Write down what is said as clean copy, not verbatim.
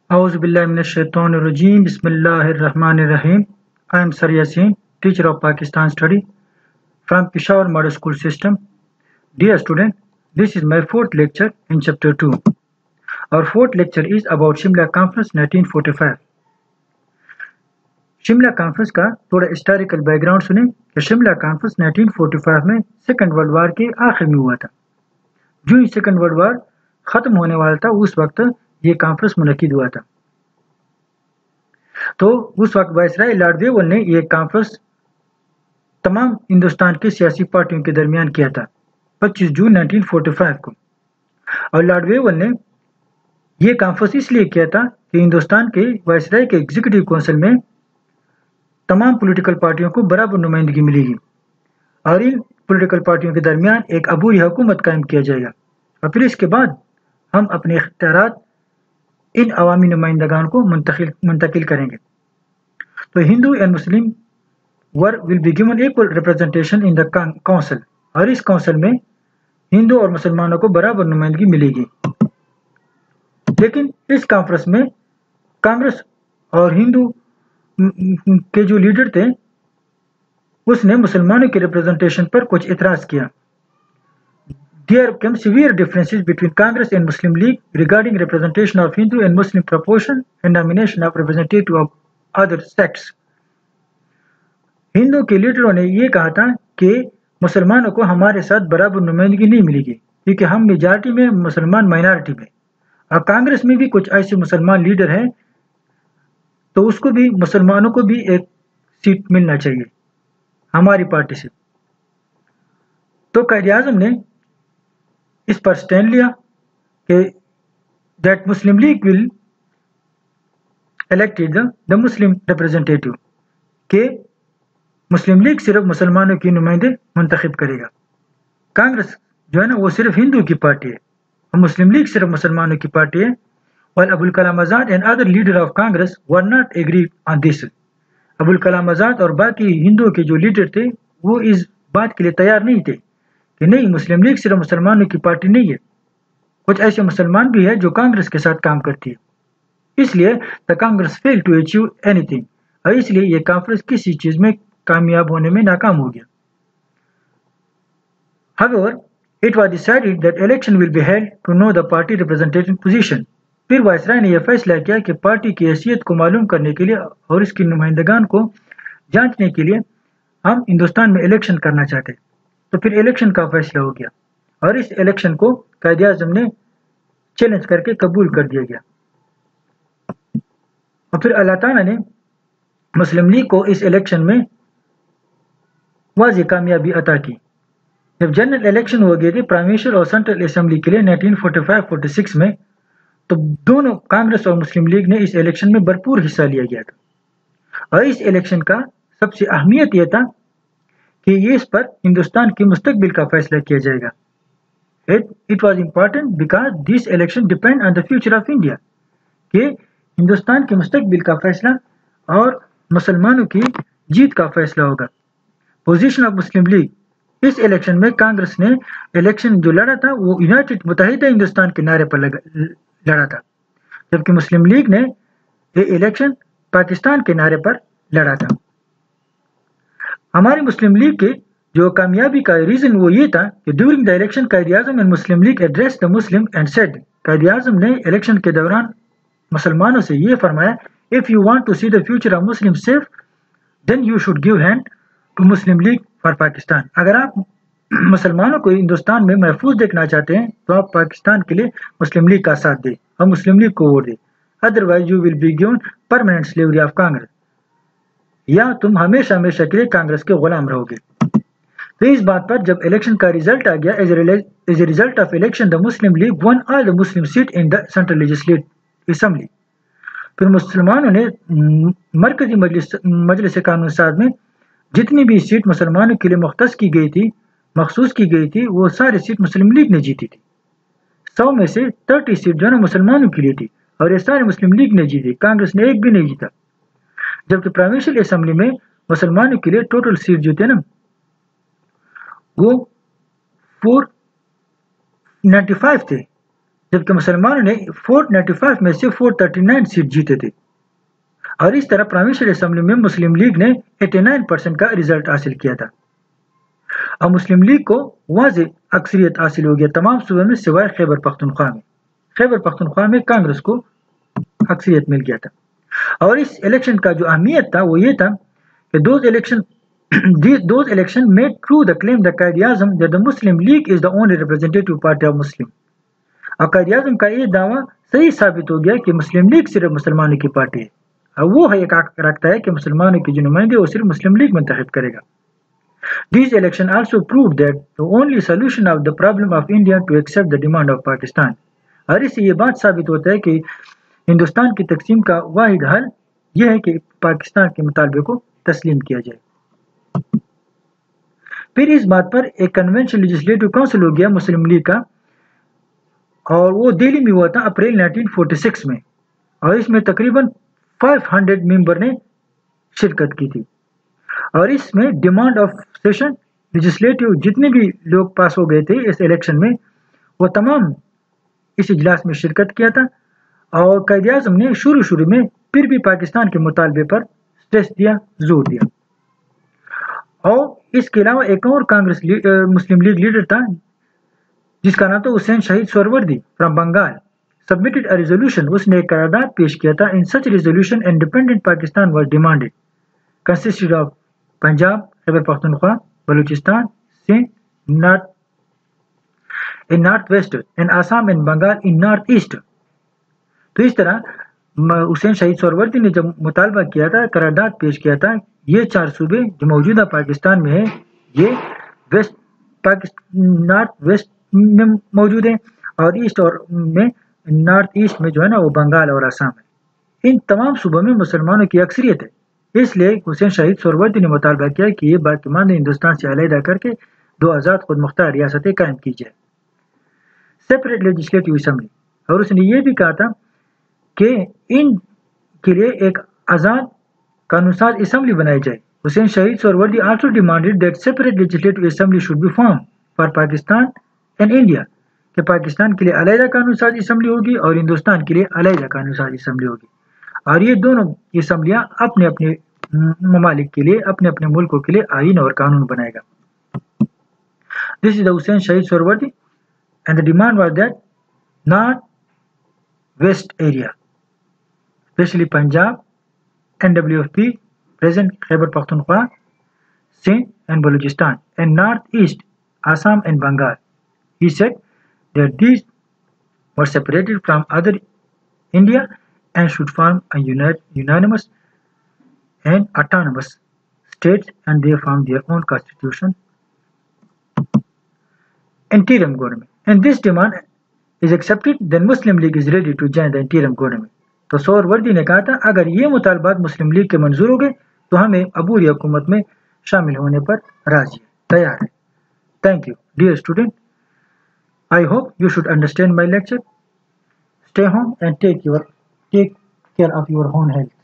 A'udhu billahi minash shaitanir rajim. Bismillahir Rahmanir Rahim. I am Sar Yasin, teacher of Pakistan study from Peshawar Model School System. Dear student, this is my fourth lecture in chapter 2. Our fourth lecture is about Shimla Conference 1945. Shimla conference का थोड़ा historical background सुने कि Shimla conference 1945 में second world war के आखिर में हुआ था। जो ही सेकेंड वर्ल्ड वार खत्म होने वाला था उस वक्त ये कॉन्फ्रेंस मुनक्किद हुआ था। तो उस वक्त वायसराय लॉर्ड वेवल ने ये कॉन्फ्रेंस तमाम हिंदुस्तान की सियासी पार्टियों के दरमियान किया था 25 जून 1945 को। और लॉर्ड वेवल ने ये कॉन्फ्रेंस इसलिए किया था कि हिंदुस्तान के वायसराय के एग्जीक्यूटिव काउंसिल में तमाम पॉलिटिकल पार्टियों को बराबर नुमाइंदगी मिलेगी और इन पॉलिटिकल पार्टियों के दरमियान एक अबूरी हुकूमत कायम किया जाएगा और फिर इसके बाद हम अपने इख्तियारात इन अवामी नुमाइंदगान को मुंतकिल करेंगे। तो Hindu and Muslim will be given equal representation in the council और इस काउंसिल में हिंदू और मुसलमानों को बराबर नुमाइंदगी मिलेगी। लेकिन इस कॉन्फ्रेंस में कांग्रेस और हिंदू के जो लीडर थे उसने मुसलमानों के रिप्रेजेंटेशन पर कुछ इतराज किया। There came severe differences between Congress and Muslim League regarding representation of Hindu and Muslim proportion and nomination of representative of other sects. Hindu के लीडरों ने ये कहा था कि मुसलमानों को हमारे साथ बराबर नुमाइंदगी नहीं मिलेगी क्योंकि हम मेजॉरिटी में, मुसलमान माइनॉरिटी में। और कांग्रेस में भी कुछ ऐसे मुसलमान लीडर हैं तो उसको भी, मुसलमानों को भी एक सीट मिलना चाहिए हमारी पार्टी से। तो कायदे आज़म ने इस पर स्टैंड लिया कि that Muslim league will elected the Muslim representative, के मुस्लिम लीग सिर्फ मुसलमानों की नुमाइंदे मुंतखब करेगा। कांग्रेस जो है ना वो सिर्फ हिंदू की पार्टी है और मुस्लिम लीग सिर्फ मुसलमानों की पार्टी है। While Abul Kalam Azad and other leader of Congress were not agreed on this. Abul Kalam Azad और बाकी हिंदुओं के जो लीडर थे वो इस बात के लिए तैयार नहीं थे कि नहीं, मुस्लिम लीग सिर्फ मुसलमानों की पार्टी नहीं है, कुछ ऐसे मुसलमान भी है जो कांग्रेस के साथ काम करती है। इसलिए the Congress fail to achieve anything और इसलिए ये कॉन्फ्रेंस किसी चीज में कामयाब होने में नाकाम हो गया। However, it was decided that election will be held to know the party representation position. फिर वायसराय ने यह फैसला किया कि पार्टी की हैसियत को मालूम करने के लिए और इसकी नुमाइंदगान को जांचने के लिए हम हिंदुस्तान में इलेक्शन करना चाहते। तो फिर इलेक्शन का फैसला हो गया और इस इलेक्शन को कायदे आज़म ने चैलेंज करके कबूल कर दिया गया और फिर अल्लाह ताला ने मुस्लिम लीग को इस इलेक्शन में वाज़ेह कामयाबी अता की। जब जनरल इलेक्शन हो गए थे प्राइम मिनिस्टर और सेंट्रल असेंबली के लिए 1945-46 में, तो दोनों कांग्रेस और मुस्लिम लीग ने इस इलेक्शन में भरपूर हिस्सा लिया गया था और इस इलेक्शन का सबसे अहमियत यह था कि ये इस पर हिंदुस्तान के मुस्तकबिल का फैसला किया जाएगा। It was important because this election depend on the future of India, कि हिंदुस्तान के मुस्तकबिल का फैसला और मुसलमानों की जीत का फैसला होगा। पोजीशन ऑफ मुस्लिम लीग, इस इलेक्शन में कांग्रेस ने इलेक्शन जो लड़ा था वो यूनाइटेड मुत्तहिदा हिंदुस्तान के नारे पर लड़ा था, जबकि मुस्लिम लीग ने ये इलेक्शन पाकिस्तान के नारे पर लड़ा था। हमारी मुस्लिम लीग के जो कामयाबी का रीजन वो ये था कि during the election Quaid Azam and Muslim League address the Muslim and said, Quaid Azam ने इलेक्शन के दौरान मुसलमानों से ये फरमाया, if you want to see the future of Muslim safe then you should give hand to Muslim League for Pakistan. अगर आप मुसलमानों को हिंदुस्तान में महफूज देखना चाहते हैं तो आप पाकिस्तान के लिए मुस्लिम लीग का साथ दें और मुस्लिम लीग को वोट दें, otherwise you will be given permanent slavery of Congress, या तुम हमेशा हमेशा के लिए कांग्रेस के गुलाम रहोगे। तो इस बात पर जब इलेक्शन का रिजल्ट आ गया, as a result of election the Muslim League won all the Muslim seat in the central legislative assembly. फिर मुसलमानों ने मरकजी मजलिस कानून साज में जितनी भी सीट मुसलमानों के लिए मख्तस की गई थी, मखसूस की गई थी, वो सारी सीट मुस्लिम लीग ने जीती थी। 100 में से 30 सीट जो है मुसलमानों के लिए थी और ये सारे मुस्लिम लीग ने जीती, कांग्रेस ने एक भी नहीं जीता। जबकि प्रोविंशियल असेंबली में मुसलमानों के लिए टोटल सीट जो थे ना वो 495 थे, جبکہ مسلمانوں نے 495 میں سے 439 سیٹ جیتے تھے، اور اس طرح پروونشل اسمبلی میں مسلم لیگ نے 89% کا رزلٹ حاصل کیا تھا، اور مسلم لیگ کو واضح اکثریت حاصل ہو گیا تمام صوبوں میں سوائے خیبر پختونخوا میں۔ خیبر پختونخوا میں کانگریس کو اکثریت مل گیا تھا، اور اس الیکشن کا جو اہمیت تھا وہ یہ تھا کہ those election made true the claim that قائد-i-اعظم that the Muslim League is the only representative party of Muslim. اور قائد-i-اعظم کا یہ دعویٰ صحیح ثابت ہو گیا کہ مسلم لیگ صرف مسلمانوں کی پارٹی ہے، اور وہ ایک حق رکھتا ہے کہ مسلمانوں کی جو نمائندے وہ صرف مسلم لیگ منتخب کرے گا۔ These elections also proved that the only solution of the problem of India to accept the demand of Pakistan. اور اس سے یہ بات ثابت ہوتا ہے کہ ہندوستان کی تقسیم کا واحد حل یہ ہے کہ پاکستان کے مطالبے کو تسلیم کیا جائے۔ پھر اس بات پر ایک کنونشن لیجسلیٹو کونسل ہو گیا مسلم لیگ کا، اور وہ دہلی میں ہوا تھا اپریل 1946 میں، اور اس میں تقریباً 500 ممبر نے شرکت کی تھی، اور اس میں ڈیمانڈ آف سیشن لیجسلیٹو جتنے بھی لوگ پاس ہو گئے تھے اس الیکشن میں وہ تمام اس اجلاس میں شرکت کیا تھا، اور قائد-i-اعظم نے شروع میں پھر بھی پاکستان کے مطالبے پر اسٹریس دیا، زور دیا۔ اور اس کے علاوہ ایک اور کانگریس مسلم لیگ لیڈر تھا جس کا نام تھا Huseyn Shaheed Suhrawardy from Bengal, submitted a resolution, اس نے ایک قرارداد پیش کیا تھا۔ In such resolution independent Pakistan was demanded consisted of Punjab, Khyber Pakhtunkhwa, Balochistan, Sindh north west and Assam and Bengal in north east. تو اس طرح حسین شہید سہروردی نے جب مطالبہ کیا تھا، قرارداد پیش کیا تھا، یہ 4 صوبے جو موجودہ پاکستان میں ہیں یہ نارتھ ویسٹ میں موجود ہیں، اور ایسٹ اور میں نارتھ ایسٹ میں جو ہے نا وہ بنگال اور آسام ہے۔ ان تمام صوبوں میں مسلمانوں کی اکثریت ہے، اس لیے حسین شہید سہروردی نے مطالبہ کیا کہ یہ باقیمانہ ہندوستان سے علیحدہ کر کے 2 آزاد خود مختار ریاستیں قائم کی جائے، سیپریٹ لیجسلیٹو اسمبلی۔ اور اس نے یہ بھی کہا تھا کہ ان کے لیے ایک آزاد قانون ساز اسمبلی بنائی جائے۔ حسین شہید سہروردی also demanded that separate legislative assembly should be formed for Pakistan and India، کہ پاکستان کے لیے علیحدہ قانون ساز اسمبلی ہوگی اور ہندوستان کے لیے علیحدہ قانون ساز اسمبلی ہوگی، اور یہ دونوں اسمبلیاں اپنے اپنے ممالک کے لیے، اپنے اپنے ملکوں کے لیے آئین اور قانون بنائے گا۔ This is the Hussain Shahid Suhrawardy, and the demand was that North West area, especially Punjab, NWFP, present Khyber Pakhtunkhwa, Sindh and Balochistan, and Northeast, Assam and Bengal. He said that these were separated from other India and should form a unanimous and autonomous states, and they form their own constitution. Interim government. And this demand is accepted, then Muslim League is ready to join the interim government. تو سہروردی نے کہا تھا اگر یہ مطالبات مسلم league کے منظور ہو گئے تو ہمیں عبوری حکومت میں شامل ہونے پر راضی ہے، تیار ہے۔ Thank you, dear student. I hope you should understand my lecture. Stay home and take care of your own health.